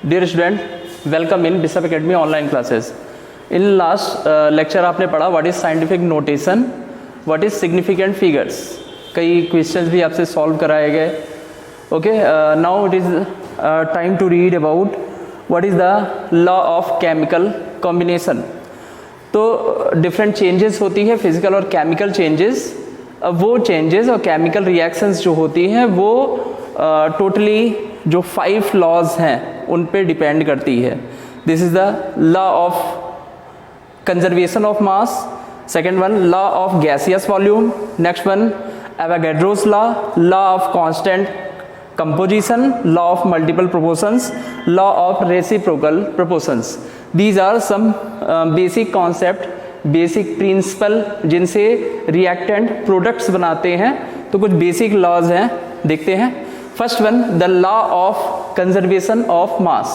Dear student, welcome in Bishop academy online classes. In last lecture आपने पढ़ा what is scientific notation, what is significant figures. कई questions भी आपसे solve कराए गए। Okay, now it is time to read about what is the law of chemical combination. तो different changes होती है, फिजिकल और केमिकल चेंजेस। अब वो चेंजेस और केमिकल रिएक्शंस जो होती हैं वो टोटली जो 5 लॉज हैं उन पे डिपेंड करती है। This is the law of conservation of mass, second one law of gaseous volume, next one Avogadro's law of constant composition, law of multiple proportions, law of reciprocal proportions. These are some basic concept, basic principle जिनसे reactant products बनाते हैं। तो कुछ basic laws हैं, देखते हैं। First one, the law of conservation of mass.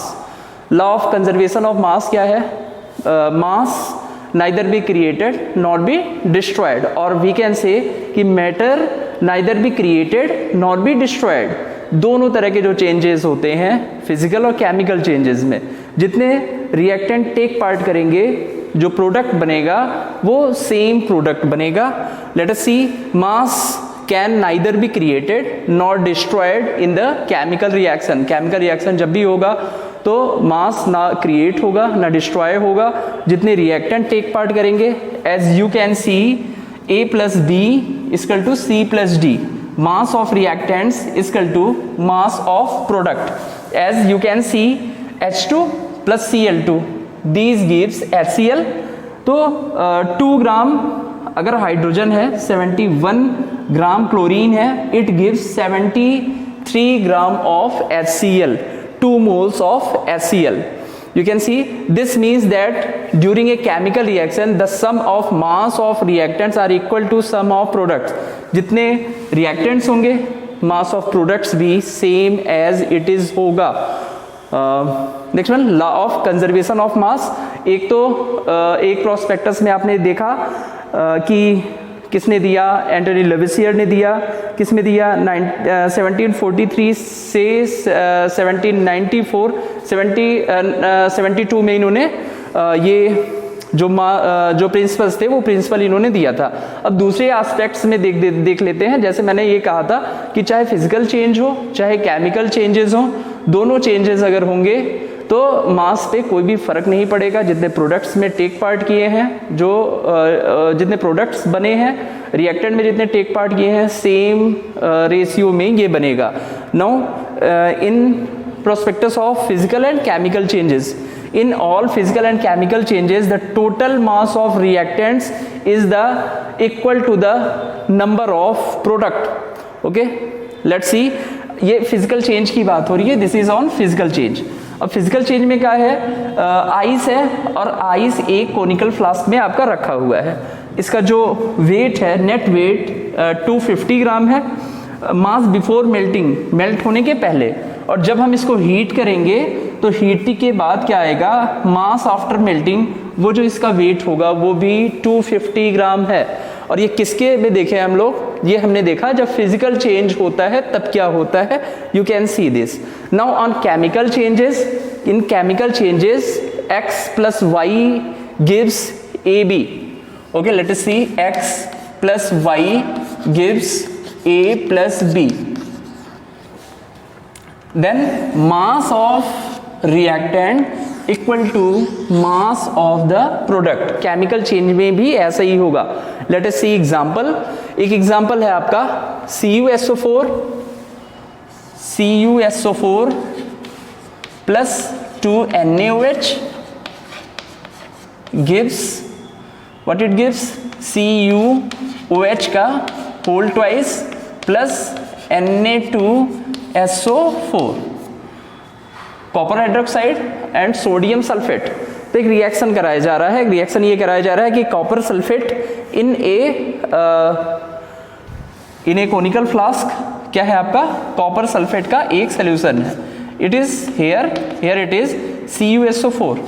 law of conservation of mass क्या है? mass neither be created nor be destroyed, or we can say कि matter neither be created nor be destroyed। दोनों तरह के जो changes होते हैं physical और केमिकल चेंजेस में, जितने रिएक्टेंट टेक पार्ट करेंगे जो प्रोडक्ट बनेगा वो सेम प्रोडक्ट बनेगा। Let us see, mass can neither be created nor destroyed in the chemical reaction. Chemical reaction जब भी होगा तो मास ना क्रिएट होगा ना डिस्ट्रॉय होगा, जितने रिएक्टेंट टेक पार्ट करेंगे। As you can see, A plus B is equal to C plus D. Mass of reactants is equal to mass of product. As you can see, H2 plus Cl2, these gives HCl। तो 2 ग्राम अगर hydrogen है, 71 ग्राम chlorine है, it gives 73 gram of HCl, 2 moles of HCl। You can see this means that during a chemical reaction the sum of mass of reactants are equal to sum of products। जितने reactants होंगे mass of products भी same as it is होगा। Next one, law of conservation of मास। एक तो एक prospectus में आपने देखा कि किसने दिया, एंटनी लेविसियर ने दिया। किसमें दिया? 1743 से 1794 72 में इन्होंने ये जो प्रिंसिपल्स थे वो प्रिंसिपल इन्होंने दिया था। अब दूसरे एस्पेक्ट्स में देख लेते हैं। जैसे मैंने ये कहा था कि चाहे फिजिकल चेंज हो चाहे केमिकल चेंजेस हो, दोनों चेंजेस अगर होंगे तो मास पे कोई भी फर्क नहीं पड़ेगा। जितने प्रोडक्ट्स में टेक पार्ट किए हैं, जितने प्रोडक्ट्स बने हैं रिएक्टेंट में, जितने टेक पार्ट किए हैं, सेम रेशियो में ये बनेगा। Now in prospectus of physical and chemical changes, in all physical and chemical changes the total mass of reactants is the equal to the number of product। okay, let's see, ये physical change की बात हो रही है। This is on physical change. अब physical change में क्या है? आइस है और आइस एक कोनिकल फ्लास्क में आपका रखा हुआ है। इसका जो वेट है, नेट वेट 250 ग्राम है। मास बिफोर मेल्टिंग, मेल्ट होने के पहले, और जब हम इसको हीट करेंगे तो हीटिंग के बाद क्या आएगा? मास आफ्टर मेल्टिंग, वो जो इसका वेट होगा वो भी 250 ग्राम है। और ये किसके में देखे हम लोग? ये हमने देखा जब फिजिकल चेंज होता है तब क्या होता है। You can see this. Now on chemical changes, in chemical changes x plus y gives AB। Okay, let us see, x plus y gives A plus B। then mass of reactant equal to mass of the product। Chemical change में भी ऐसा ही होगा। Let us see example. एक example है आपका CuSO4 plus 2NaOH gives what it gives? CuOH का whole twice plus Na2SO4, copper hydroxide and sodium sulphate. तो एक रिएक्शन कराया जा रहा है। रिएक्शन ये कराया जा रहा है कि कॉपर सल्फेट इन ए कोनिकल फ्लास्क क्या है आपका? कॉपर सल्फेट का एक सोल्यूशन है। It is here it is CuSO4।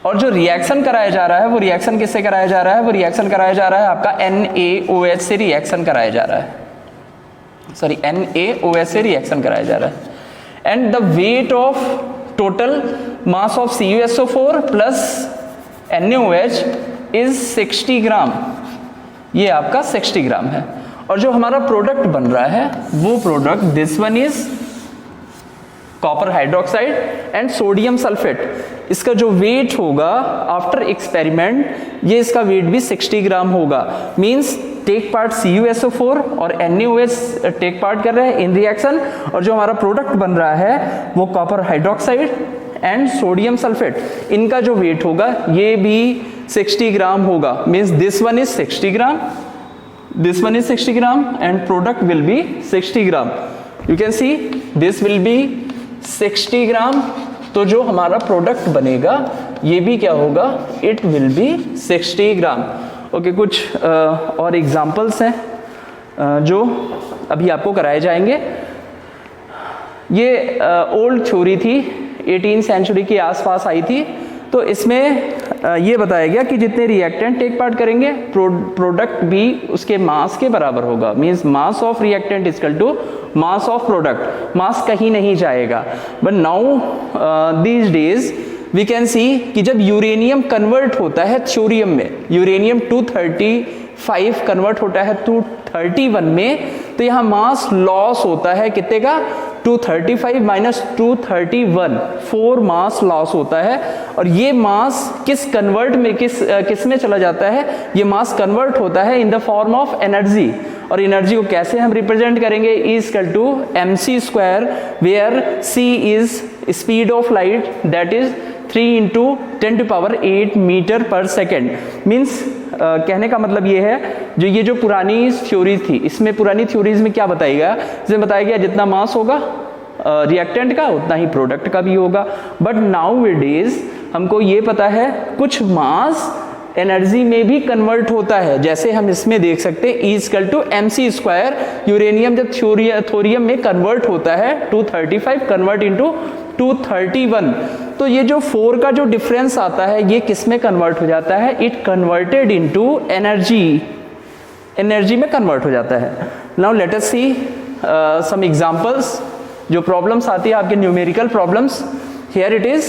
और जो रिएक्शन कराया जा रहा है वो रिएक्शन किससे कराया जा रहा है? वो रिएक्शन कराया जा रहा है आपका NaOH से रिएक्शन कराया जा रहा है। सॉरी, NaOH से रिएक्शन कराया जा रहा है। And the weight of total mass of CuSO4 plus NaOH is 60 ग्राम। ये आपका 60 ग्राम है। और जो हमारा प्रोडक्ट बन रहा है वो product, this one is copper hydroxide and sodium sulphate. इसका जो वेट होगा आफ्टर एक्सपेरिमेंट, ये इसका वेट भी 60 ग्राम होगा। मींस टेक पार्ट CuSO4 और NaOH टेक पार्ट कर रहे हैं इन रिएक्शन, और जो हमारा प्रोडक्ट बन रहा है वो copper hydroxide and sodium sulphate, इनका जो वेट होगा ये भी 60 ग्राम होगा। Means this one is 60 gram, this one is 60 gram and product will be 60 gram. You can see this will be 60 ग्राम। तो जो हमारा प्रोडक्ट बनेगा ये भी क्या होगा, it will B 60 gram. Okay, कुछ और एग्जाम्पल्स हैं जो अभी आपको कराए जाएंगे। ये ओल्ड थ्योरी थी, 18th सेंचुरी के आसपास आई थी। तो इसमें ये बताया गया कि जितने रिएक्टेंट टेक पार्ट करेंगे प्रोडक्ट भी उसके मास के बराबर होगा। Means mass of reactant equal to mass of product, mass कहीं नहीं जाएगा। But now these days we can see कि जब यूरेनियम कन्वर्ट होता है थ्योरियम में, यूरेनियम 235 कन्वर्ट होता है 231 में, तो यहाँ मास लॉस होता है कितने का, 235 माइनस 231, 4 मास लॉस होता है। और ये मास किस कन्वर्ट में किस में चला जाता है, ये मास कन्वर्ट होता है in the form of energy. और एनर्जी को कैसे हम रिप्रेजेंट करेंगे, E equal to mc², where c is speed of light, that is 3 × 10⁸ metre per second. Means कहने का मतलब ये है, जो पुरानी थ्योरीज थी, इसमें पुरानी थ्योरीज में क्या बताएगा, इसमें बताया गया जितना मास होगा रिएक्टेंट का उतना ही प्रोडक्ट का भी होगा। बट नाउ डेज हमको ये पता है कुछ मास एनर्जी में भी कन्वर्ट होता है, जैसे हम इसमें देख सकते हैं E equal to mc²। Uranium जब थोरियम में कन्वर्ट होता है 235 कन्वर्ट इंटू 231, तो ये जो 4 का जो डिफरेंस आता है ये किस में कन्वर्ट हो जाता है, it converted into energy, energy में कन्वर्ट हो जाता है। नाउ लेट अस सी सम एग्जांपल्स। जो प्रॉब्लम्स आती है आपके numerical problems, here it is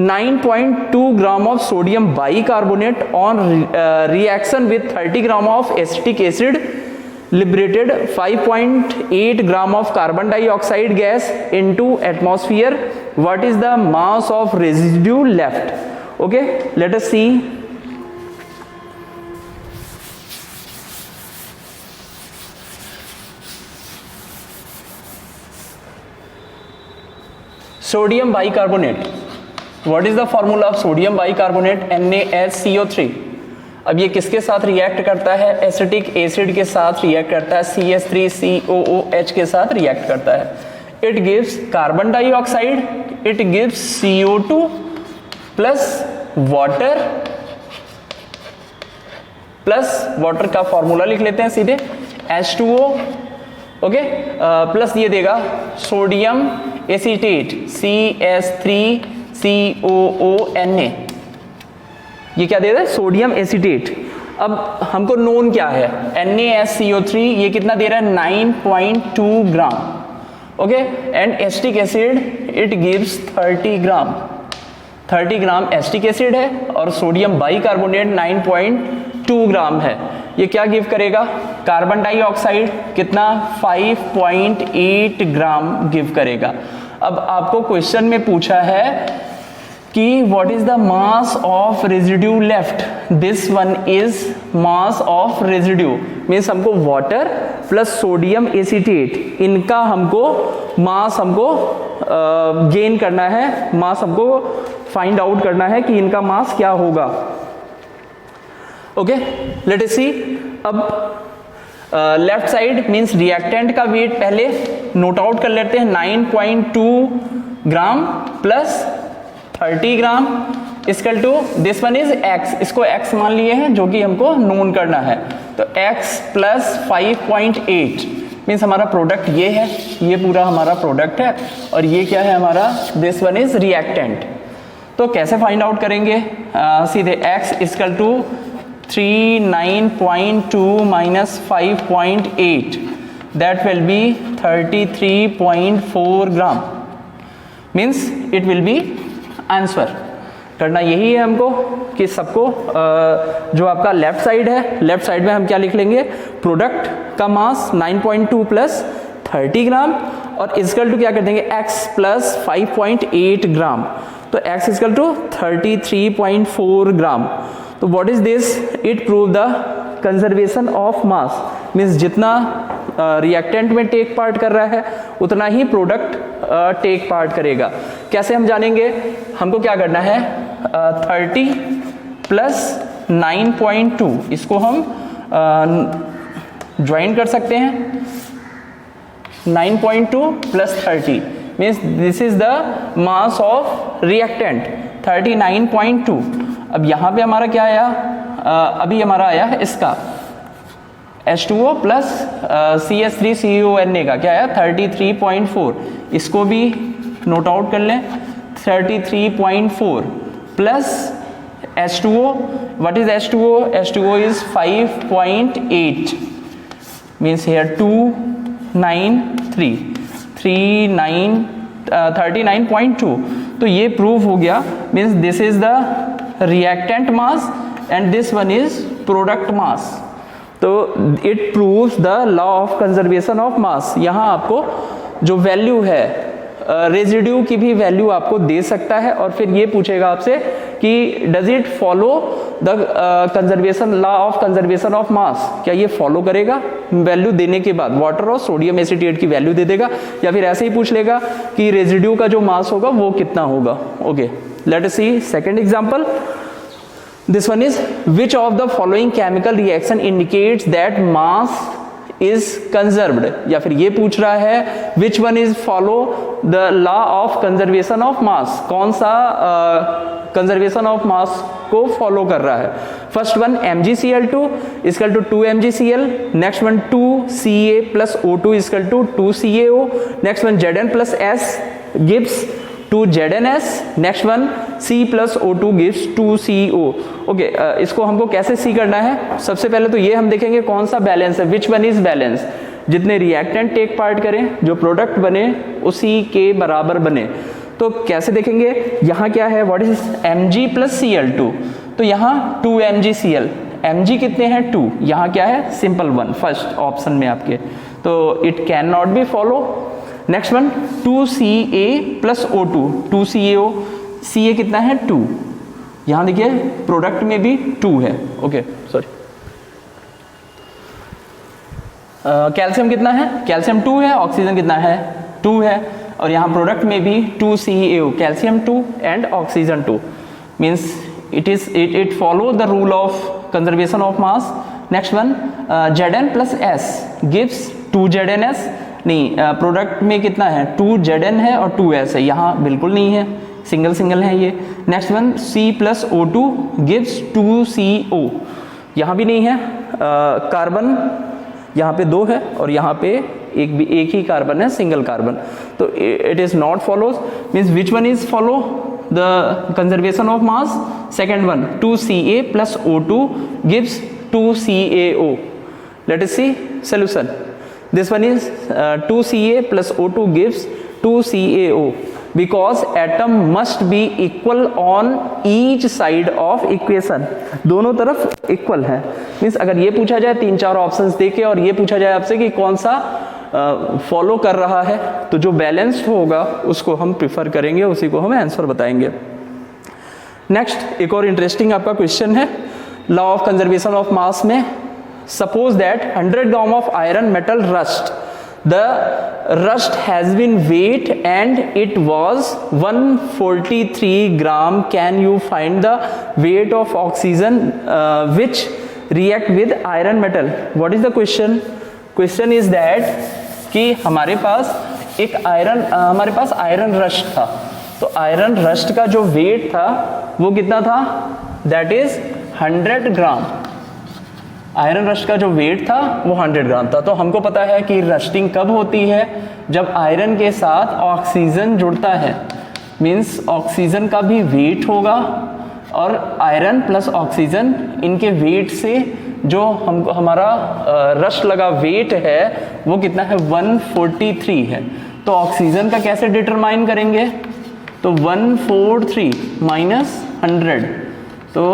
9.2 gram of sodium bicarbonate on reaction with 30 gram of acetic acid liberated 5.8 gram of carbon dioxide gas into atmosphere. What is the mass of residue left? Okay, let us see. Sodium bicarbonate. What is the formula of sodium bicarbonate? NaCO3. अब ये किसके साथ react करता है, acetic acid के साथ react करता है, CH3COOH के साथ रिएक्ट करता है। It gives carbon dioxide, it gives CO2 plus water, plus water का फॉर्मूला लिख लेते हैं सीधे H2O, ओके, प्लस ये देगा सोडियम एसीटेट CH3COONA, ये क्या दे रहा है, सोडियम एसीटेट। अब हमको नोन क्या है, NaCO3, ये कितना दे रहा है 9.2 gram, okay, and acetic acid it gives 30 gram, 30 gram acetic acid है और सोडियम बाइकार्बोनेट 9.2 ग्राम है। ये क्या गिव करेगा, कार्बन डाइऑक्साइड कितना 5.8 ग्राम गिव करेगा। अब आपको क्वेश्चन में पूछा है कि what is the mass of residue left, this one is mass of residue, means हमको वाटर प्लस सोडियम एसीटेट, इनका हमको मास हमको गेन करना है, मास हमको फाइंड आउट करना है कि इनका मास क्या होगा। Okay, let us see. अब लेफ्ट साइड मीन्स रिएक्टेंट का वेट पहले नोट आउट कर लेते हैं, 9.2 gram plus 30 gram equal to this one is x, इसको x मान लिए हैं जो कि हमको नोन करना है, तो x प्लस 5.8 मीन्स हमारा प्रोडक्ट ये है, ये पूरा हमारा प्रोडक्ट है, और ये क्या है हमारा, दिस वन इज रिएक्टेंट। तो कैसे फाइंड आउट करेंगे, सीधे x equal to 39.2 minus 5.8, that will be 33.4 gram, means it will be answer. करना यही है हमको कि सबको जो आपका लेफ्ट साइड है, लेफ्ट साइड में हम क्या लिख लेंगे, प्रोडक्ट का मास 9.2 प्लस 30 ग्राम और इक्वल टू क्या कर देंगे x प्लस 5.8 ग्राम, तो x इक्वल टू 33.4 ग्राम। तो what is this, it prove the conservation of mass, means जितना रिएक्टेंट में टेक पार्ट कर रहा है उतना ही प्रोडक्ट टेक पार्ट करेगा। कैसे हम जानेंगे, हमको क्या करना है, 30 प्लस 9.2 इसको हम ज्वाइन कर सकते हैं, 9.2 plus 30 means this is the mass of reactant 39.2। अब यहाँ पे हमारा क्या आया, अभी हमारा आया है इसका H2O प्लस CH3CONA का क्या आया 33.4, इसको भी नोट आउट कर लें, 33.4 plus H2O, what is H2O, H2O is 5.8 means here 293 39.2, तो ये प्रूव हो गया, means this is the reactant mass and this one is product mass. तो it proves the law of conservation of mass. यहाँ आपको जो वैल्यू है residue की भी वैल्यू आपको दे सकता है और फिर ये पूछेगा आपसे कि does it follow the conservation law of conservation of मास, क्या ये फॉलो करेगा, वैल्यू देने के बाद वाटर और सोडियम एसीटेट की वैल्यू दे देगा, या फिर ऐसे ही पूछ लेगा कि रेजिड्यू का जो मास होगा वो कितना होगा। Okay, let us see second example. This one is, which of the following chemical reaction indicates that mass is conserved, या फिर ये पूछ रहा है which one is follow the law of conservation of mass, कौन सा conservation of mass को follow कर रहा है। First one MgCl2 equal to 2 MgCl, next one 2Ca plus O2 equal to 2CaO, next one Zn plus S gives 2ZnS, next one C plus O2 gives 2CO। Okay, इसको हमको कैसे सी करना है, सबसे पहले तो ये हम देखेंगे कौन सा बैलेंस है, विच वन इज बैलेंस, जितने रिएक्टेंट टेक पार्ट करें जो प्रोडक्ट बने उसी के बराबर बने। तो कैसे देखेंगे, यहाँ क्या है, what is Mg plus Cl2, तो यहाँ 2 MgCl, Mg कितने हैं 2, यहाँ क्या है सिंपल 1 फर्स्ट ऑप्शन में आपके, तो it can not be follow. Next one 2Ca plus O2, 2CaO, Ca कितना है 2, यहां देखिए प्रोडक्ट में भी 2 है। ओके सॉरी, कैल्शियम कितना है, कैल्शियम 2 है, ऑक्सीजन कितना है 2 है, और यहाँ प्रोडक्ट में भी 2CaO, calcium 2 and oxygen 2 means it follow the rule of conservation of mass. Next one Zn plus S gives 2ZnS, नहीं प्रोडक्ट में कितना है 2Zn है और 2S है, यहाँ बिल्कुल नहीं है, सिंगल सिंगल है ये। Next one C plus O2 gives 2CO, यहाँ भी नहीं है, कार्बन यहाँ पे 2 है और यहाँ पे एक ही कार्बन है, सिंगल कार्बन, तो it is not follows, means which one is follow the conservation of mass, second one 2Ca plus O2 gives 2CaO। Let us see solution, this one is 2Ca plus O2 gives 2CaO because atom must be equal on each side of equation, दोनों तरफ equal है। Means अगर ये पूछा जाए 3-4 options देके और ये पूछा जाए आपसे कि कौन सा फॉलो कर रहा है, तो जो बैलेंस्ड होगा उसको हम प्रिफर करेंगे, उसी को हम आंसर बताएंगे। नेक्स्ट एक और इंटरेस्टिंग आपका क्वेश्चन है लॉ ऑफ कंजर्वेशन ऑफ मास में। Suppose that 100 gram of iron metal rust, the rust has been weighed and it was 143 gram. Can you find the weight of oxygen which react with iron metal? What is the question? Question is that कि हमारे पास एक हमारे पास iron rust था, तो iron rust का जो wait था वो कितना था, that is 100 gram. Iron rust का जो वेट था वो 100 ग्राम था। तो हमको पता है कि रस्टिंग कब होती है, जब आयरन के साथ ऑक्सीजन जुड़ता है, मीन्स ऑक्सीजन का भी वेट होगा और आयरन प्लस ऑक्सीजन इनके वेट से जो हमारा रस्ट लगा वेट है वो कितना है 143 है। तो ऑक्सीजन का कैसे डिटरमाइन करेंगे, तो 143 माइनस 100, तो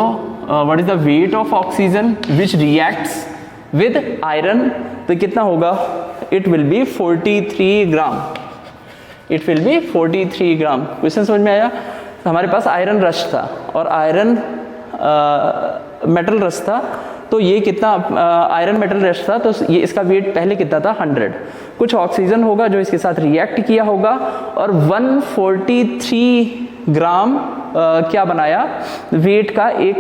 what is the weight of oxygen which reacts with iron, तो कितना होगा, it will B 43 gram, it will B 43 gram. Question समझ में आया? हमारे पास आयरन रश था और आयरन मेटल रश था, तो ये कितना आयरन मेटल रश था, तो ये इसका वेट पहले कितना था 100, कुछ ऑक्सीजन होगा जो इसके साथ रिएक्ट किया होगा और 143 ग्राम क्या बनाया, वेट का एक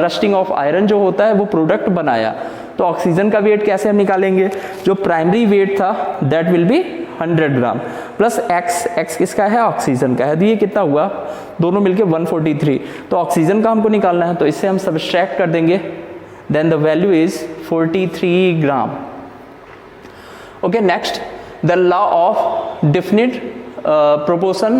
रस्टिंग ऑफ आयरन जो होता है वो प्रोडक्ट बनाया। तो ऑक्सीजन का वेट कैसे हम निकालेंगे, जो प्राइमरी वेट था that will B 100 gram plus x किसका है, ऑक्सीजन का है, तो ये कितना हुआ, दोनों मिलके 143, तो ऑक्सीजन का हमको निकालना है, तो इससे हम सब्सट्रैक्ट कर देंगे, then the value is 43 gram. Okay, next the law of definite proportion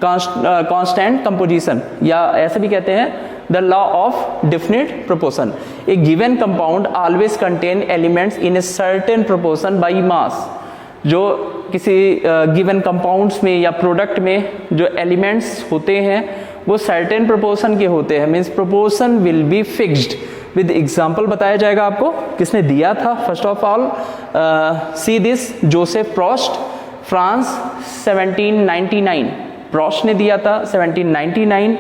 constant composition, या ऐसे भी कहते हैं the law of definite proportion. A given compound always contain elements in a certain proportion by mass, जो किसी given compounds में या product में जो एलिमेंट्स होते हैं वो सर्टेन प्रोपोर्शन के होते हैं, means proportion will be fixed with example बताया जाएगा आपको, किसने दिया था, first of all see this, Joseph Proust, France 1799, Proust ने दिया था 1799,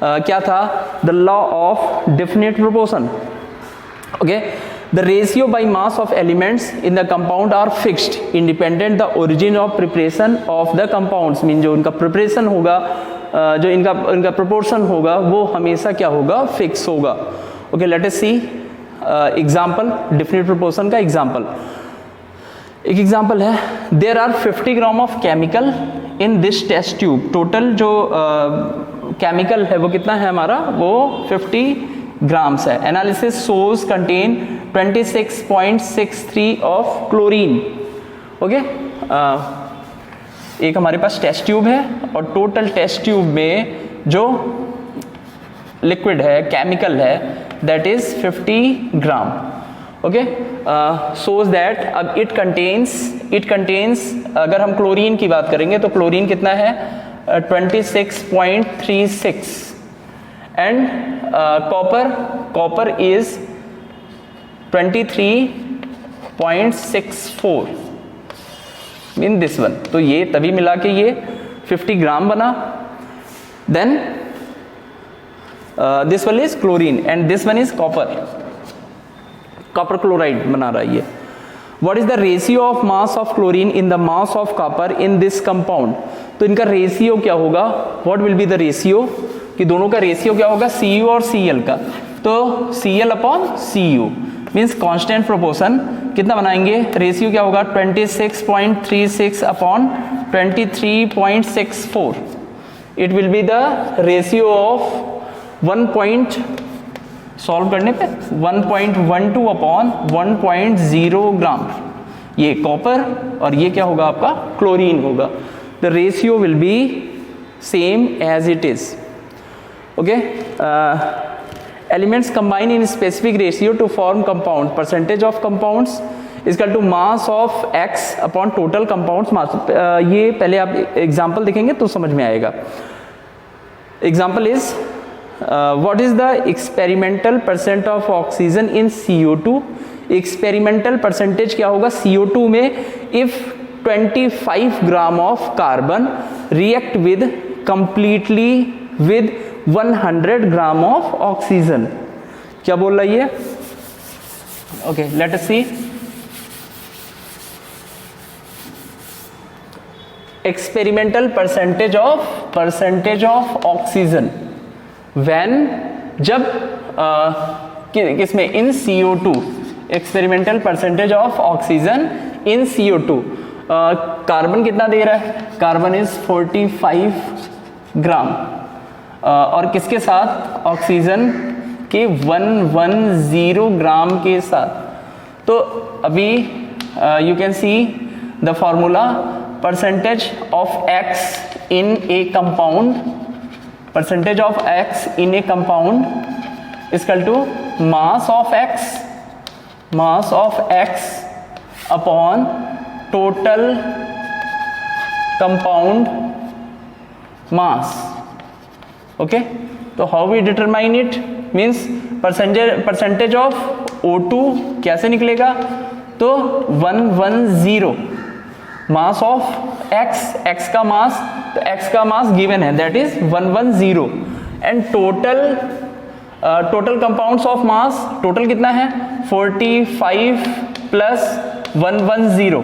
क्या था, the law of definite proportion. Okay, the ratio by mass of elements in the compound are fixed independent the origin of preparation of the compounds, mean जो इनका preparation होगा, जो इनका प्रोपोर्शन होगा वो हमेशा क्या होगा, फिक्स होगा। Okay, let us see example, definite proportion का एग्जांपल। एक एग्जांपल है, there are 50 gram of chemical in this test tube, total जो केमिकल है वो कितना है हमारा, वो 50 ग्राम्स है। Analysis source contain 26.63 of chlorine. Okay, एक हमारे पास टेस्ट ट्यूब है और टोटल टेस्ट ट्यूब में जो लिक्विड है, केमिकल है, that is 50 gram. Okay, shows that अब इट कंटेन्स अगर हम क्लोरीन की बात करेंगे तो क्लोरीन कितना है, 26.36, and copper is 23.64 mean this one, तो ये तभी मिला के ये 50 ग्राम बना। Then this one is chlorine and this one is copper chloride बना रहा है ये। What is the ratio of mass of chlorine in the mass of copper in this compound, तो इनका रेशियो क्या होगा, what will be the ratio, कि दोनों का रेशियो क्या होगा, Cu और Cl का, तो Cl upon Cu means constant proportion, कितना बनाएंगे, रेशियो क्या होगा, 26.36 upon 23.64, it will be the ratio of 1. Solve करने पे 1.12 अपॉन 1.0 ग्राम, ये कॉपर और ये क्या होगा आपका क्लोरीन होगा, the ratio will be same as it is. Okay, elements combine in specific ratio to form compound, percentage of compounds equal to mass of x upon total compounds mass. ये पहले आप example देखेंगे तो समझ में आएगा। Example is what is the experimental percent of oxygen in CO2, experimental percentage क्या होगा CO2 में, if 25 gram of carbon react with completely with 100 gram of oxygen, क्या बोल रही है। Okay, let us see experimental percentage of oxygen when, जब किसमें, in CO2, experimental percentage of oxygen in CO2, carbon कितना दे रहा है, कार्बन इज 45 ग्राम और किसके साथ, ऑक्सीजन के 110 ग्राम के साथ। तो अभी you can see the formula, percentage of X in a compound, percentage of X in a compound equal to mass of X upon total compound mass. Okay, तो how we determine it means percentage of O2 कैसे निकलेगा, तो 110 मास of x का मास, तो x का mass given है that is 110 and total compounds of mass, total कितना है 45 प्लस 110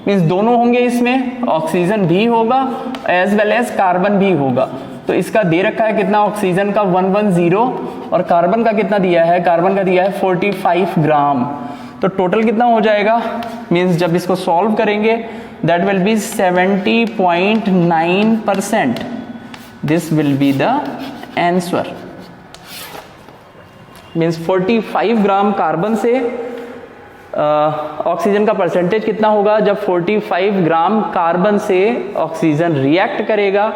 मीन्स दोनों होंगे, इसमें ऑक्सीजन भी होगा एज वेल एज कार्बन भी होगा. तो इसका दे रखा है कितना, ऑक्सीजन का 110 और कार्बन का कितना दिया है, कार्बन का दिया है 45 ग्राम. तो टोटल कितना हो जाएगा मीन्स जब इसको सॉल्व करेंगे that will B 70.9%. This will be the answer. Means 45 gram carbon से ऑक्सीजन का परसेंटेज कितना होगा, जब 45 ग्राम कार्बन से ऑक्सीजन रिएक्ट करेगा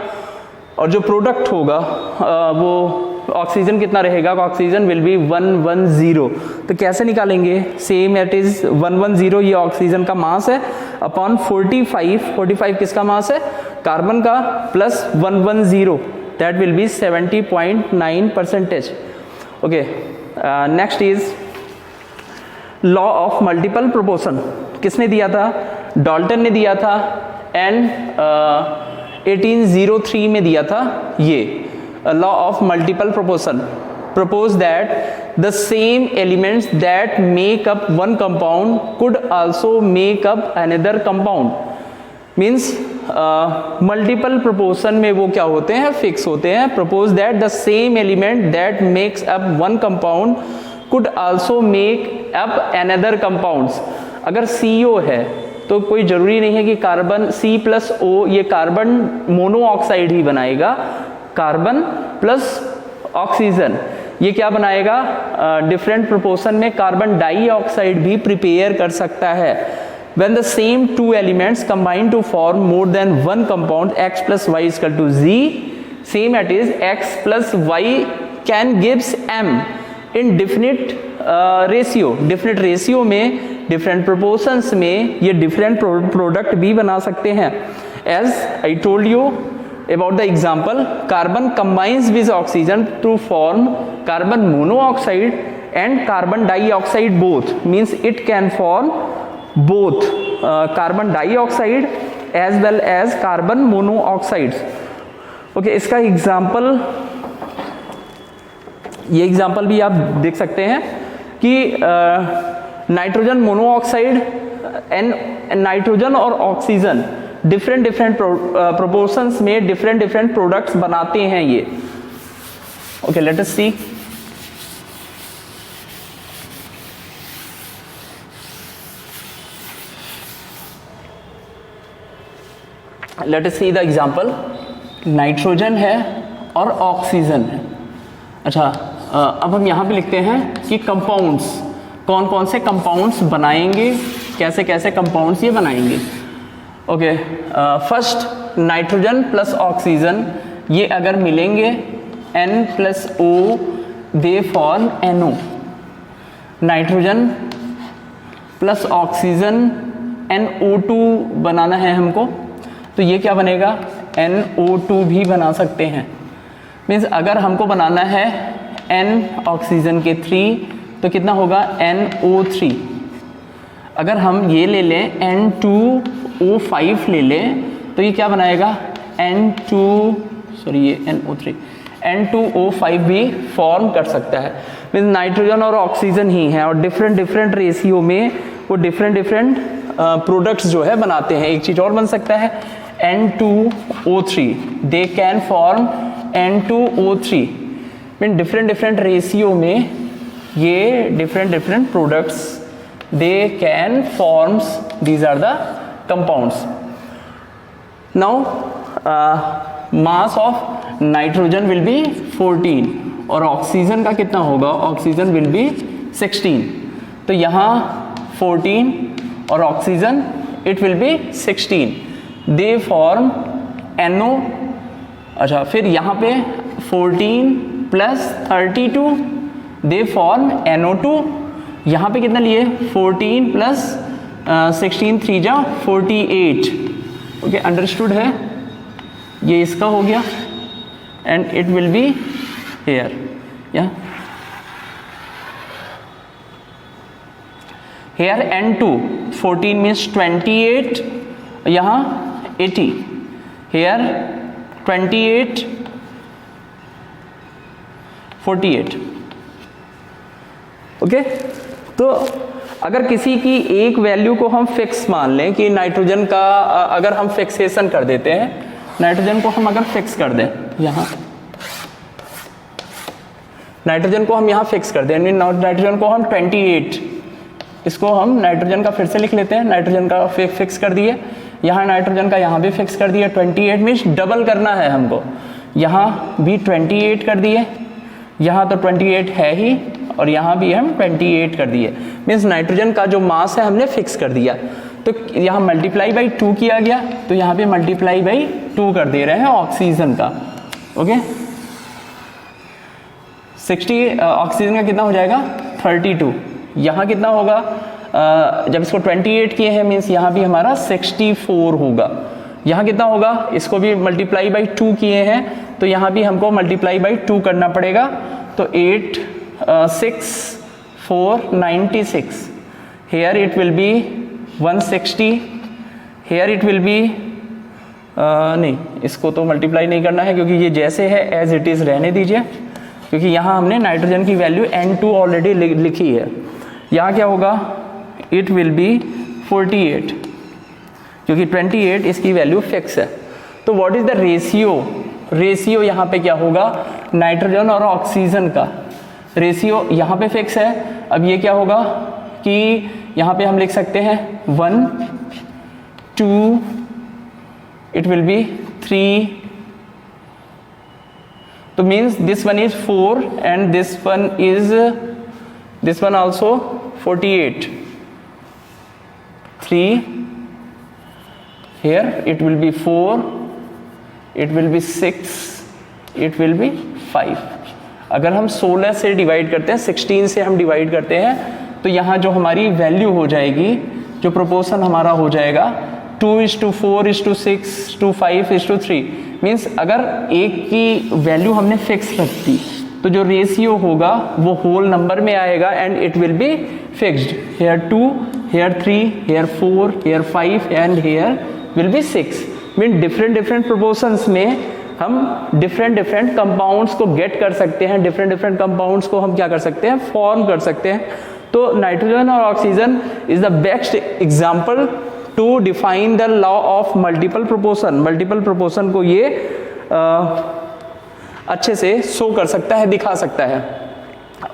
और जो प्रोडक्ट होगा वो ऑक्सीजन कितना रहेगा, ऑक्सीजन विल बी 110. तो कैसे निकालेंगे, सेम इट इज 110 ये ऑक्सीजन का मास है अपॉन 45 किसका मास है, कार्बन का, plus 110 that will B 70.9%. Okay, next is law of multiple proportion. किसने दिया था, डाल्टन ने दिया था एंड 1803 में दिया था. ये law of multiple proportion propose that the same elements that make up one compound could also make up another compound. Means multiple proportion में वो क्या होते हैं, फिक्स होते हैं. Propose that the same element that makes up one compound could also make up another compounds. अगर CO है तो कोई जरूरी नहीं है कि कार्बन C+O ये कार्बन मोनोऑक्साइड ही बनाएगा, कार्बन प्लस ऑक्सीजन ये क्या बनाएगा, डिफरेंट प्रोपोर्शन में कार्बन डाइऑक्साइड भी प्रिपेयर कर सकता है. When the same two elements combine to form more than one compound, x plus y is equal to z, same it is x plus y can gives m in definite ratio. Definite ratio में different proportions में ये different product भी बना सकते हैं. As I told you about the example, carbon combines with oxygen to form carbon monoxide and carbon dioxide both. Means it can form both carbon dioxide as well as carbon monoxides. Okay, इसका example, ये example भी आप देख सकते हैं कि nitrogen monoxide and nitrogen और oxygen different proportions में डिफरेंट प्रोडक्ट्स बनाते हैं ये. Okay, let us see. Let us see the example. Nitrogen है और ऑक्सीजन है. अच्छा, अब हम यहाँ पे लिखते हैं कि कंपाउंड्स, कौन कौन से कंपाउंड्स बनाएंगे, कैसे कैसे कंपाउंड्स ये बनाएंगे. Okay, first nitrogen plus oxygen ये अगर मिलेंगे N+O they form NO. Nitrogen plus oxygen NO2 बनाना है हमको, तो ये क्या बनेगा, NO2 भी बना सकते हैं. मीन्स अगर हमको बनाना है N ऑक्सीजन के 3 तो कितना होगा NO3. अगर हम ये ले लें N2O5 ले लें तो ये क्या बनाएगा N2O5 भी फॉर्म कर सकता है. मीन्स नाइट्रोजन और ऑक्सीजन ही है और डिफरेंट रेशियो में वो डिफरेंट प्रोडक्ट्स जो है बनाते हैं. एक चीज़ और बन सकता है N2O3, they can form N2O3. Mean different ratio में ये different products they can forms, these are the compounds. Now mass of nitrogen will be 14 और ऑक्सीजन का कितना होगा, ऑक्सीजन विल बी 16. तो यहाँ 14 और oxygen it will B 16, they form NO. अच्छा, फिर यहाँ पे 14 प्लस 32 दे फॉर्म NO2. यहाँ पे कितना लिए 14 प्लस 16 3 जा 48. ओके, अंडरस्टूड है, ये इसका हो गया. and it will be here. Yeah, here N2 14 means 28, यहाँ 80, here 28 48. ओके, तो अगर किसी की एक वैल्यू को हम फिक्स मान लें कि नाइट्रोजन का अगर हम फिक्सेशन कर देते हैं, नाइट्रोजन को हम अगर फिक्स कर दें, यहाँ नाइट्रोजन को हम यहाँ फिक्स कर दें, नाइट्रोजन को हम 28, इसको हम नाइट्रोजन का फिर से लिख लेते हैं, नाइट्रोजन का फिक्स कर दिए, यहाँ नाइट्रोजन का यहाँ भी फिक्स कर दिया, 28 मीन्स डबल करना है हमको, यहाँ भी 28 कर दिए, यहाँ तो 28 है ही और यहाँ भी हम 28 कर दिए, मीन्स नाइट्रोजन का जो मास है हमने फिक्स कर दिया। तो यहाँ मल्टीप्लाई बाई 2 किया गया, तो यहाँ पे मल्टीप्लाई बाई 2 कर दे रहे हैं ऑक्सीजन का। ओके, 60 ऑक्सीजन का कितना हो जाएगा 32, यहाँ कितना होगा जब इसको 28 किए हैं मीन्स यहाँ भी हमारा 64 होगा, यहाँ कितना होगा, इसको भी मल्टीप्लाई बाई 2 किए हैं तो यहाँ भी हमको मल्टीप्लाई बाई 2 करना पड़ेगा, तो 8 6 4 96, here it will be 160, here it will be नहीं, इसको तो मल्टीप्लाई नहीं करना है क्योंकि ये जैसे है एज इट इज़ रहने दीजिए, क्योंकि यहाँ हमने नाइट्रोजन की वैल्यू N2 ऑलरेडी लिखी है। यहाँ क्या होगा, इट विल बी 48, क्योंकि 28 इसकी वैल्यू फिक्स है। तो what is the ratio, ratio यहाँ पे क्या होगा, नाइट्रोजन और ऑक्सीजन का रेशियो यहाँ पे फिक्स है। अब ये क्या होगा कि यहाँ पे हम लिख सकते हैं 1 2, इट विल बी 3, तो means this one is 4 and this one also 48, 3, here it will be 4, it will be 6, it will be 5। अगर हम 16 से डिवाइड करते हैं, 16 से हम डिवाइड करते हैं, तो यहाँ जो हमारी वैल्यू हो जाएगी, जो प्रोपोर्शन हमारा हो जाएगा 2:4:6:5:3, मीन्स अगर एक की वैल्यू हमने फिक्स रख दी तो जो रेशियो होगा वो होल नंबर में आएगा and it will be fixed, here 2, here 3, here 4, here 5 and here will be 6। Mean different proportions में हम डिफरेंट कंपाउंड्स को गेट कर सकते हैं, डिफरेंट कंपाउंड्स को हम क्या कर सकते हैं, फॉर्म कर सकते हैं। तो नाइट्रोजन और oxygen is the best example to define the law of multiple proportion. Multiple proportion को ये अच्छे से शो कर सकता है, दिखा सकता है।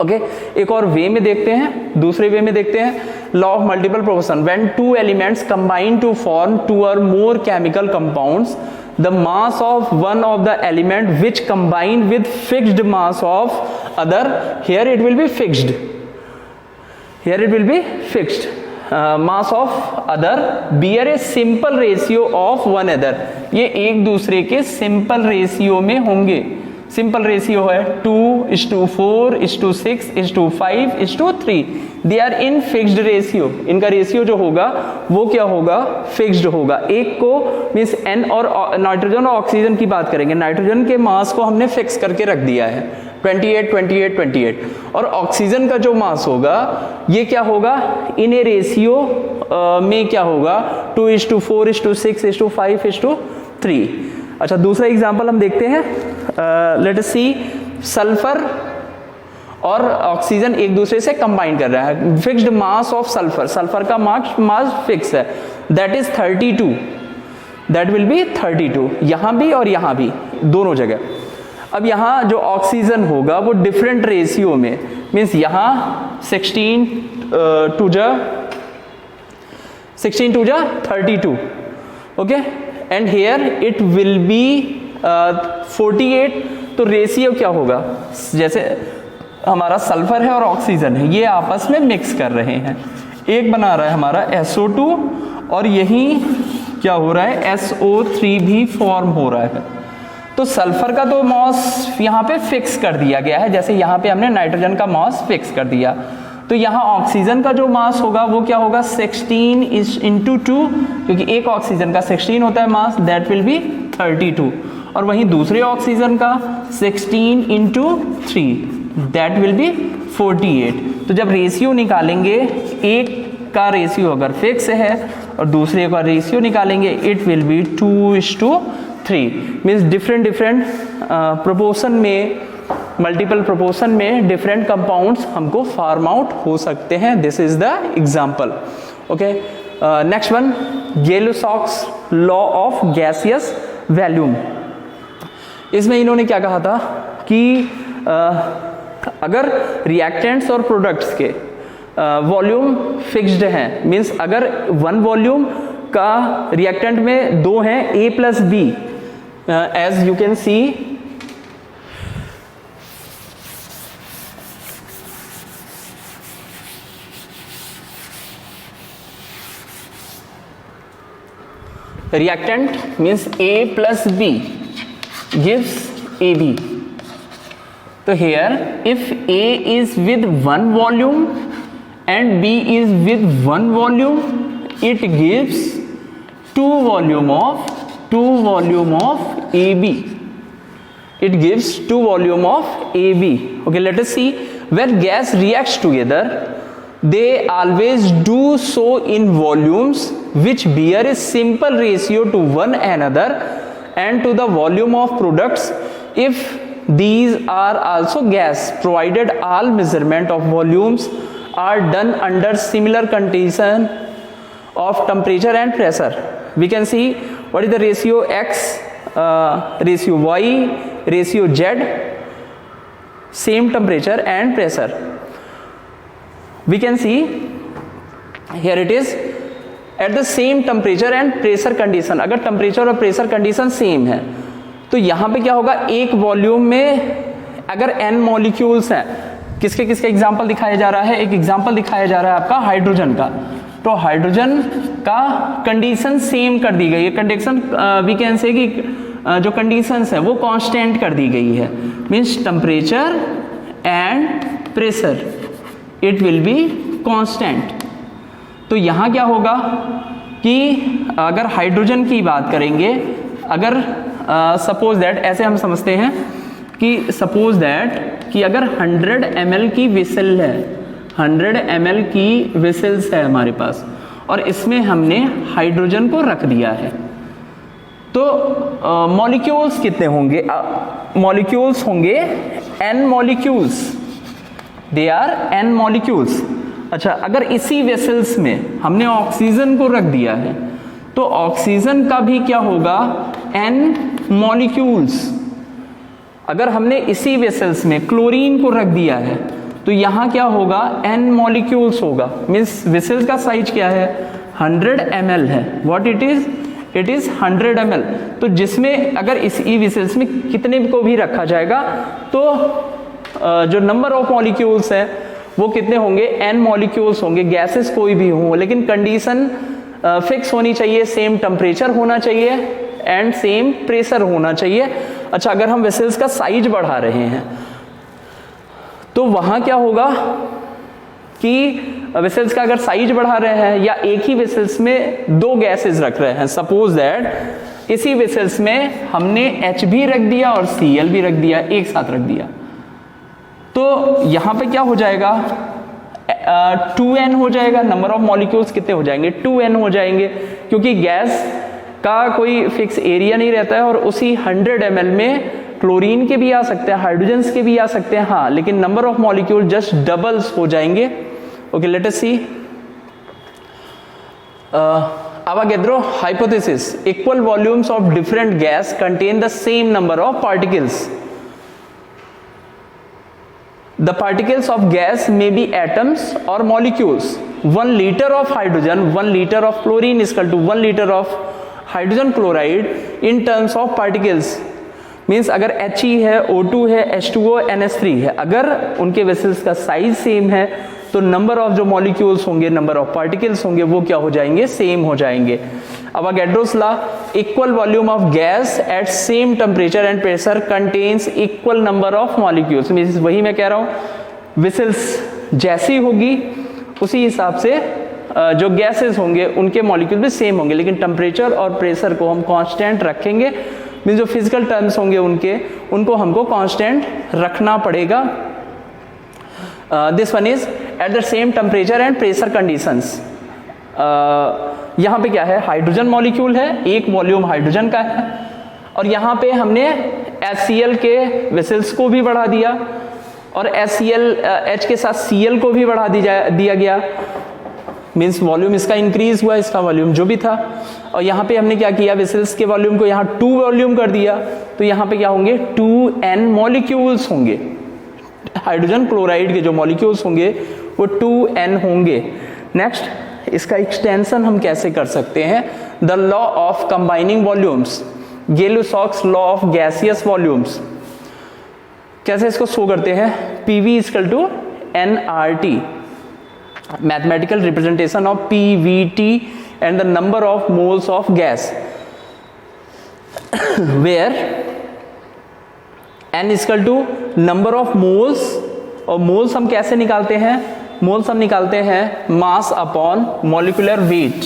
ओके, एक और वे में देखते हैं, दूसरे वे में देखते हैं law of multiple proportion. When two elements combine to form 2 or more chemical compounds, the mass of one of the element which combine with fixed mass of other, here it will be fixed, here it will be fixed mass of other bear a simple ratio of one other। ये एक दूसरे के simple ratio में होंगे। Simple ratio है 2:4:6:5:3, they are in fixed ratio. इनका ratio जो होगा वो क्या होगा, फिक्स्ड होगा। एक को मीन्स एन, और नाइट्रोजन और ऑक्सीजन की बात करेंगे, नाइट्रोजन के मास को हमने फिक्स करके रख दिया है 28, और ऑक्सीजन का जो मास होगा ये क्या होगा, इन ए रेशियो में क्या होगा 2:4:6:5:3। अच्छा, दूसरा एग्जांपल हम देखते हैं, लेट अस सी, सल्फर और ऑक्सीजन एक दूसरे से कंबाइन कर रहा है। Fixed mass of sulphur, sulphur का मास फिक्स है, that is 32, that will B 32, यहां भी और यहां भी, दोनों जगह। अब यहां जो ऑक्सीजन होगा वो डिफरेंट रेशियो में, मीन्स यहां 16 to 32, okay, and here it will be 48। तो रेशियो क्या होगा, जैसे हमारा सल्फर है और ऑक्सीजन है, ये आपस में मिक्स कर रहे हैं, एक बना रहा है हमारा SO2 और यही क्या हो रहा है, SO3 भी फॉर्म हो रहा है। तो सल्फर का तो मास यहाँ पे फिक्स कर दिया गया है, जैसे यहाँ पे हमने नाइट्रोजन का मास फिक्स कर दिया। तो यहाँ ऑक्सीजन का जो मास होगा वो क्या होगा, 16 × 2, क्योंकि एक ऑक्सीजन का 16 होता है मास, दैट विल बी 32। और वहीं दूसरे ऑक्सीजन का 16 इंटू 3 दैट विल बी 48। तो जब रेशियो निकालेंगे, एक का रेशियो अगर फिक्स है और दूसरे का रेशियो निकालेंगे, it will be 2:3। Means different proportion में, मल्टीपल प्रोपोर्शन में डिफरेंट कंपाउंड्स हमको फार्म आउट हो सकते हैं। This is the example. Okay, next one, Gay-Lussac's law of gaseous volume. इसमें इन्होंने क्या कहा था कि अगर रिएक्टेंट्स और प्रोडक्ट्स के वॉल्यूम फिक्स्ड हैं, मीन्स अगर वन वॉल्यूम का रिएक्टेंट में दो हैं A plus B, as you can see reactant means A plus B gives AB. So here if A is with one volume and B is with one volume, it gives two volume of AB. It gives two volume of AB. Okay, let us see. When gas reacts together, they always do so in volumes which bear a simple ratio to one another and to the volume of products if these are also gas, provided all measurement of volumes are done under similar condition of temperature and pressure. We can see what is the ratio X, ratio Y, ratio Z, same temperature and pressure. We can see here it is at the same temperature and pressure condition. अगर temperature और pressure condition same है तो यहाँ पे क्या होगा, एक volume में अगर n मॉलिक्यूल्स हैं, किसके किसके एग्जाम्पल दिखाया जा रहा है, एक एग्जाम्पल दिखाया जा रहा है आपका हाइड्रोजन का, तो हाइड्रोजन का कंडीशन सेम कर दी गई है, कंडीशन वी कैन से कि जो कंडीशंस है वो कांस्टेंट कर दी गई है, means temperature and pressure it will be constant. तो यहाँ क्या होगा कि अगर हाइड्रोजन की बात करेंगे, अगर सपोज दैट, ऐसे हम समझते हैं कि सपोज दैट कि अगर 100 ml की विसल है, 100 ml की विसल्स है हमारे पास और इसमें हमने हाइड्रोजन को रख दिया है, तो मॉलिक्यूल्स कितने होंगे, मॉलिक्यूल्स होंगे n molecules, they are n molecules. अच्छा, अगर इसी वेसल्स में हमने ऑक्सीजन को रख दिया है तो ऑक्सीजन का भी क्या होगा, n मॉलिक्यूल्स। अगर हमने इसी वेसल्स में क्लोरीन को रख दिया है तो यहाँ क्या होगा, n मॉलिक्यूल्स होगा। मीन्स वेसल्स का साइज क्या है, 100 ml है, what it is, it is 100 ml। तो जिसमें अगर इसी वेसल्स में कितने को भी रखा जाएगा तो जो नंबर ऑफ मॉलिक्यूल्स हैं वो कितने होंगे, n मॉलिक्यूल्स होंगे, गैसेस कोई भी हो, लेकिन कंडीशन फिक्स होनी चाहिए, सेम टेम्परेचर होना चाहिए एंड सेम प्रेशर होना चाहिए। अच्छा, अगर हम वेसल्स का साइज बढ़ा रहे हैं तो वहां क्या होगा कि वेसल्स का अगर साइज बढ़ा रहे हैं या एक ही वेसल्स में दो गैसेस रख रहे हैं, सपोज दैट इसी वेसल्स में हमने H भी रख दिया और Cl भी रख दिया, एक साथ रख दिया, तो यहां पे क्या हो जाएगा, 2n हो जाएगा, नंबर ऑफ मॉलिक्यूल्स कितने हो जाएंगे, 2n हो जाएंगे, क्योंकि गैस का कोई फिक्स एरिया नहीं रहता है और उसी 100 ml में क्लोरीन के भी आ सकते हैं, हाइड्रोजन्स के भी आ सकते हैं, हाँ, लेकिन number of molecule just doubles हो जाएंगे। Okay, let us C Avogadro hypothesis, equal volumes of different gas contain the same number of particles. The particles of gas may be atoms or molecules. 1 liter of hydrogen, 1 liter of chlorine is equal to 1 liter of hydrogen chloride in terms of particles. Means अगर He है, O2 है, H2O, NH3 है, अगर उनके vessels का size same है तो number of जो मॉलिक्यूल्स होंगे, नंबर ऑफ पार्टिकल्स होंगे, वो क्या हो जाएंगे, सेम हो जाएंगे। Avogadro's law, equal volume of gas at same temperature and pressure contains equal number of molecules। Means वही मैं कह रहा हूँ, वेसल्स जैसी होगी उसी हिसाब से जो गैसेस होंगे उनके मॉलिक्यूल भी सेम होंगे, लेकिन टेम्परेचर और प्रेशर को हम कांस्टेंट रखेंगे मीन जो फिजिकल टर्म्स होंगे उनको हमको कांस्टेंट रखना पड़ेगा। This one is at the same temperature and pressure conditions. यहाँ पे क्या है, हाइड्रोजन मॉलिक्यूल है, एक वॉल्यूम हाइड्रोजन का है, और यहाँ पे हमने HCl के वेसल्स को भी बढ़ा दिया और H के साथ Cl को भी बढ़ा दिया गया, मीन्स वॉल्यूम इसका इंक्रीज हुआ, इसका वॉल्यूम जो भी था। और यहाँ पे हमने क्या किया, वेसल्स के वॉल्यूम को यहाँ 2 वॉल्यूम कर दिया, तो यहाँ पे क्या होंगे 2n मॉलिक्यूल्स होंगे, हाइड्रोजन क्लोराइड के जो मॉलिक्यूल्स होंगे वो 2n होंगे। नेक्स्ट, इसका एक्सटेंशन हम कैसे कर सकते हैं, the law of combining volumes, Gay-Lussac's law of gaseous volumes. कैसे इसको शो करते हैं, PV equal to nRT, mathematical representation of PVT and the number of moles of gas, where n equal to number of moles, और moles हम कैसे निकालते हैं, moles हम निकालते हैं mass upon molecular weight.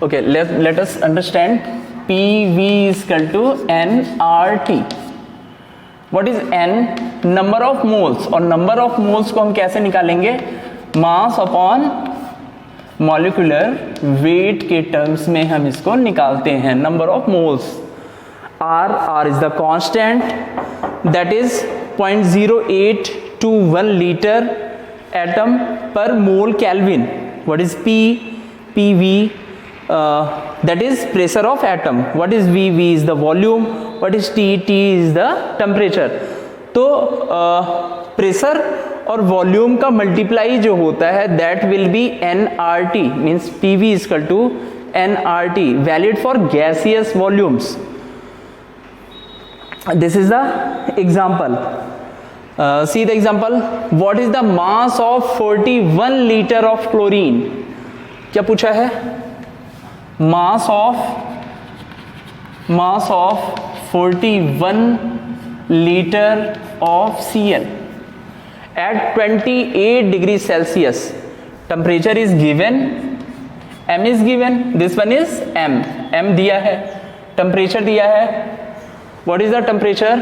Okay, let us understand PV is equal to nRT. What is n? Number of moles, और number of moles को हम कैसे निकालेंगे, मास अपॉन मॉलिक्यूलर वेट के टर्म्स में हम इसको निकालते हैं, number of moles. R is the constant, that is 0.0821 liter atom per mole Kelvin. What is PV? That is pressure of atom. What is V is the volume. What is T is the temperature. तो pressure और volume का multiply जो होता है that will be nRT, means PV equal to nRT, valid for gaseous volumes. This is the example, see the example, what is the mass of 41 litre of chlorine. क्या पूछा है, mass of 41 liter of Cl at 28 degrees Celsius. Temperature is given, m is given, this one is m दिया है, temperature दिया है, what is the temperature,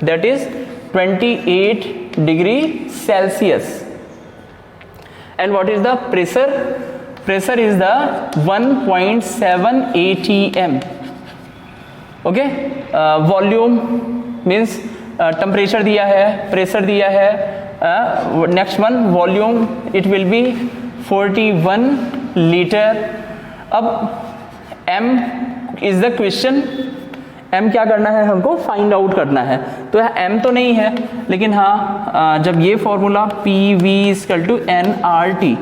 that is 28 degree Celsius, and what is the pressure, pressure is the 1.7 atm. Okay, volume means temperature दिया है, pressure दिया है, next one volume, it will B 41 litre. अब m is the question, m क्या करना है, हमको find out करना है। तो m तो नहीं है, लेकिन हाँ जब ये formula PV equal to nRT,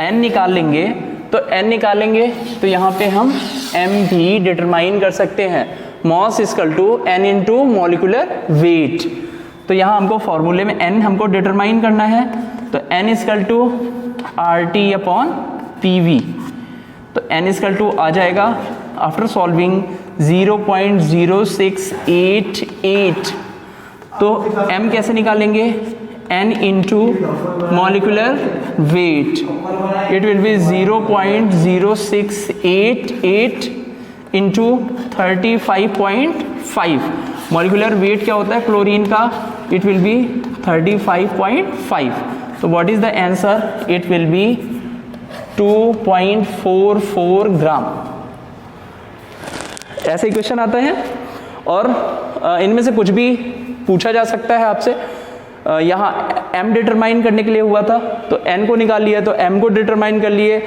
n निकाल लेंगे तो यहाँ पे हम m भी डिटरमाइन कर सकते हैं, mass equal to n into molecular weight. तो यहाँ हमको फॉर्मूले में n हमको डिटरमाइन करना है, तो n equal to RT upon PV, तो n इक्वल टू आ जाएगा आफ्टर सॉल्विंग 0.0688। तो m कैसे निकालेंगे, n into molecular weight, it will be 0.0688 into 35.5। Molecular weight क्या होता है क्लोरीन का, इट विल बी 35.5। तो what is the answer, it will B 2.44 ग्राम। ऐसे ही क्वेश्चन आता है, और इनमें से कुछ भी पूछा जा सकता है आपसे। यहाँ m डिटरमाइन करने के लिए हुआ था, तो n को निकाल लिया, तो m को डिटरमाइन कर लिए,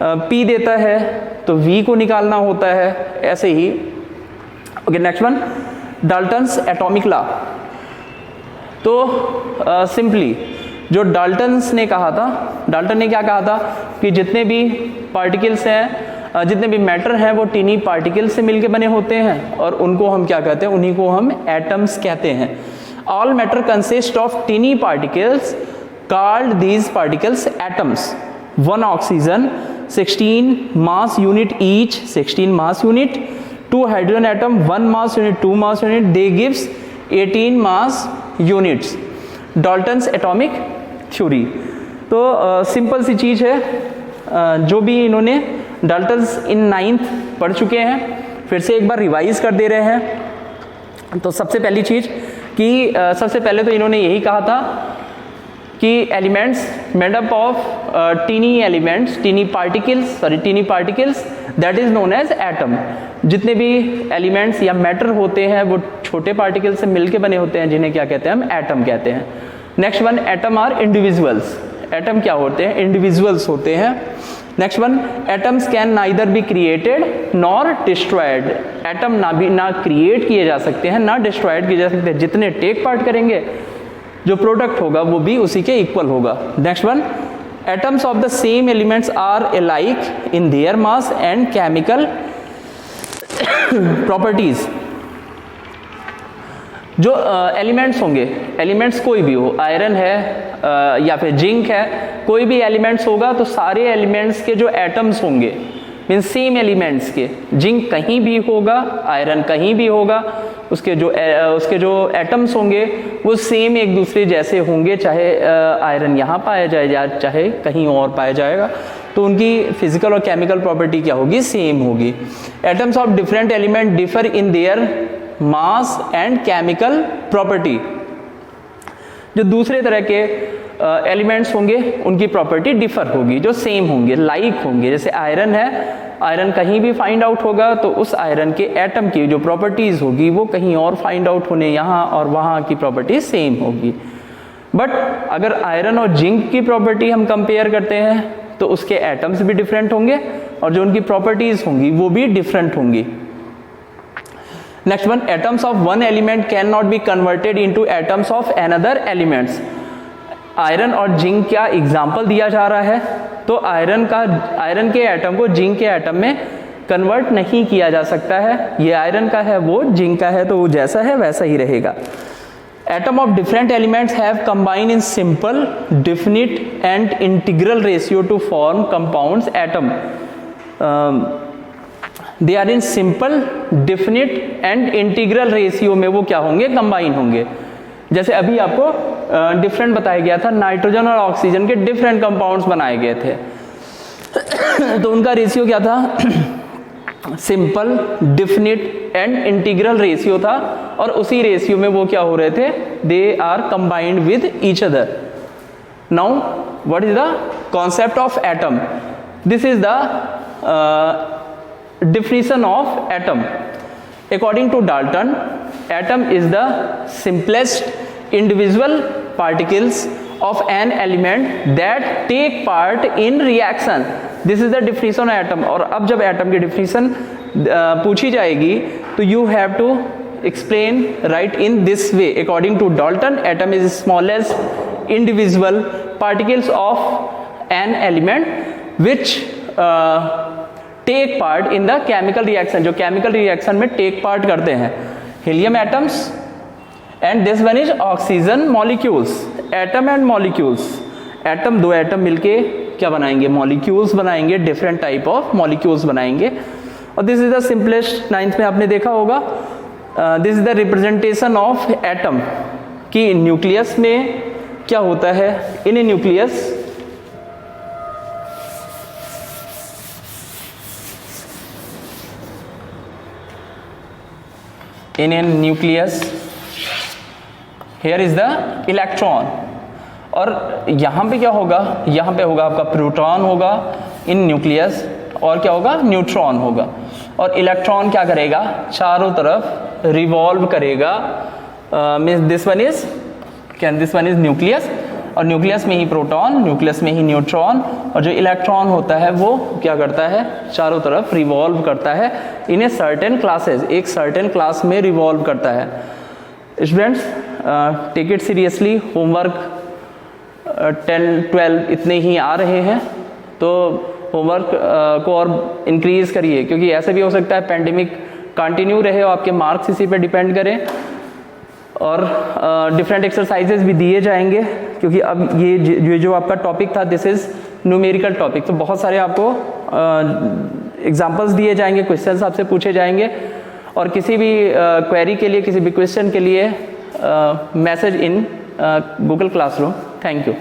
p देता है तो v को निकालना होता है, ऐसे ही। Okay, next one, Dalton's atomic law. तो सिंपली जो डाल्टन्स ने कहा था, डाल्टन ने क्या कहा था कि जितने भी पार्टिकल्स हैं, जितने भी मैटर हैं वो टीनी पार्टिकल से मिलके बने होते हैं, और उनको हम क्या कहते हैं, उन्हीं को हम एटम्स कहते हैं। All matter consist of tiny particles, called these particles atoms. One oxygen, 16 mass unit each, 16 mass unit. Two hydrogen atom, 1 mass unit, 2 mass unit. They gives 18 mass units. Dalton's atomic theory. तो simple सी चीज़ है, जो भी इन्होंने Dalton's इन 9th पढ़ चुके हैं, फिर से एक बार रिवाइज कर दे रहे हैं। तो सबसे पहली चीज़ कि सबसे पहले तो इन्होंने यही कहा था कि elements made up of tiny elements, tiny particles that is known as atom. जितने भी एलिमेंट्स या मैटर होते हैं वो छोटे पार्टिकल से मिलके बने होते हैं, जिन्हें क्या कहते हैं, हम एटम कहते हैं। Next one, atom are individuals. Atom क्या होते हैं, इंडिविजुअल्स होते हैं। Next one, atoms can neither be created nor destroyed. Atom ना क्रिएट किए जा सकते हैं ना डिस्ट्रॉयड किए जा सकते हैं। जितने टेक पार्ट करेंगे जो प्रोडक्ट होगा वो भी उसी के इक्वल होगा। Next one, atoms of the same elements are alike in their mass and chemical properties. जो एलिमेंट्स होंगे, एलिमेंट्स कोई भी हो, आयरन है या फिर जिंक है, कोई भी एलिमेंट्स होगा तो सारे एलिमेंट्स के जो एटम्स होंगे मीन सेम एलिमेंट्स के, जिंक कहीं भी होगा, आयरन कहीं भी होगा, उसके जो एटम्स होंगे वो सेम एक दूसरे जैसे होंगे, चाहे आयरन यहाँ पाया जाए या चाहे कहीं और पाया जाएगा, तो उनकी फिजिकल और केमिकल प्रॉपर्टी क्या होगी, सेम होगी। Atoms of different element differ in their mass and chemical property. जो दूसरे तरह के एलिमेंट्स होंगे उनकी प्रॉपर्टी डिफर होगी, जो सेम होंगे, लाइक होंगे। जैसे आयरन है, आयरन कहीं भी फाइंड आउट होगा तो उस आयरन के एटम की जो प्रॉपर्टीज होगी वो कहीं और फाइंड आउट होने, यहाँ और वहाँ की प्रॉपर्टी सेम होगी। बट अगर आयरन और जिंक की प्रॉपर्टी हम कंपेयर करते हैं तो उसके एटम्स भी डिफरेंट होंगे और जो उनकी प्रॉपर्टीज होंगी वो भी डिफरेंट होंगी। Next one, atoms of one element can not be converted into atoms of another elements. Iron और जिंक का एग्जाम्पल दिया जा रहा है, तो आयरन के एटम को जिंक के एटम में कन्वर्ट नहीं किया जा सकता है। ये आयरन का है, वो जिंक का है, तो वो जैसा है वैसा ही रहेगा। Atom of different elements have combined in simple, definite and integral ratio to form compounds atom. They are in simple, definite and integral ratio में वो क्या होंगे, कंबाइन होंगे। जैसे अभी आपको डिफरेंट बताया गया था, नाइट्रोजन और ऑक्सीजन के डिफरेंट कंपाउंड्स बनाए गए थे तो उनका रेशियो क्या था, simple, definite and integral ratio था, और उसी रेशियो में वो क्या हो रहे थे, they are combined with each other. Now what is the concept of atom? This is the definition of atom. According to Dalton, atom is the simplest individual particles of an element that take part in reaction. This is the definition of atom. और अब जब atom की definition पूछी जाएगी तो you have to explain right in this way. According to Dalton, atom is smallest individual particles of an element which take part in the chemical reaction, जो chemical reaction में take part करते हैं। Helium atoms and this one is oxygen molecules. Atom and molecules, atom, दो atom मिलके क्या बनाएंगे, molecules बनाएंगे, different type of molecules बनाएंगे। और this is the simplest, 9th में आपने देखा होगा, this is the representation of atom कि न्यूक्लियस में क्या होता है। In A nucleus in a nucleus, here is the electron, और यहाँ पे क्या होगा, यहाँ पे होगा आपका प्रोटॉन होगा इन न्यूक्लियस, और क्या होगा, न्यूट्रॉन होगा। और इलेक्ट्रॉन क्या करेगा, चारों तरफ रिवॉल्व करेगा। Means this one is nucleus, और न्यूक्लियस में ही प्रोटॉन, न्यूक्लियस में ही न्यूट्रॉन, और जो इलेक्ट्रॉन होता है वो क्या करता है, चारों तरफ रिवॉल्व करता है इन ए सर्टेन क्लासेस, एक सर्टेन क्लास में रिवॉल्व करता है। Students, take it seriously, homework 10, 12 इतने ही आ रहे हैं, तो होमवर्क को और इंक्रीज करिए, क्योंकि ऐसे भी हो सकता है पेंडेमिक कंटिन्यू रहे और आपके मार्क्स इसी पे डिपेंड करें। और डिफरेंट एक्सरसाइजेज भी दिए जाएंगे, क्योंकि अब ये जो आपका टॉपिक था दिस इज न्यूमेरिकल टॉपिक, तो बहुत सारे आपको एग्जांपल्स दिए जाएंगे, क्वेश्चंस आपसे पूछे जाएंगे, और किसी भी क्वेरी के लिए, किसी भी क्वेश्चन के लिए message in Google classroom. Thank you.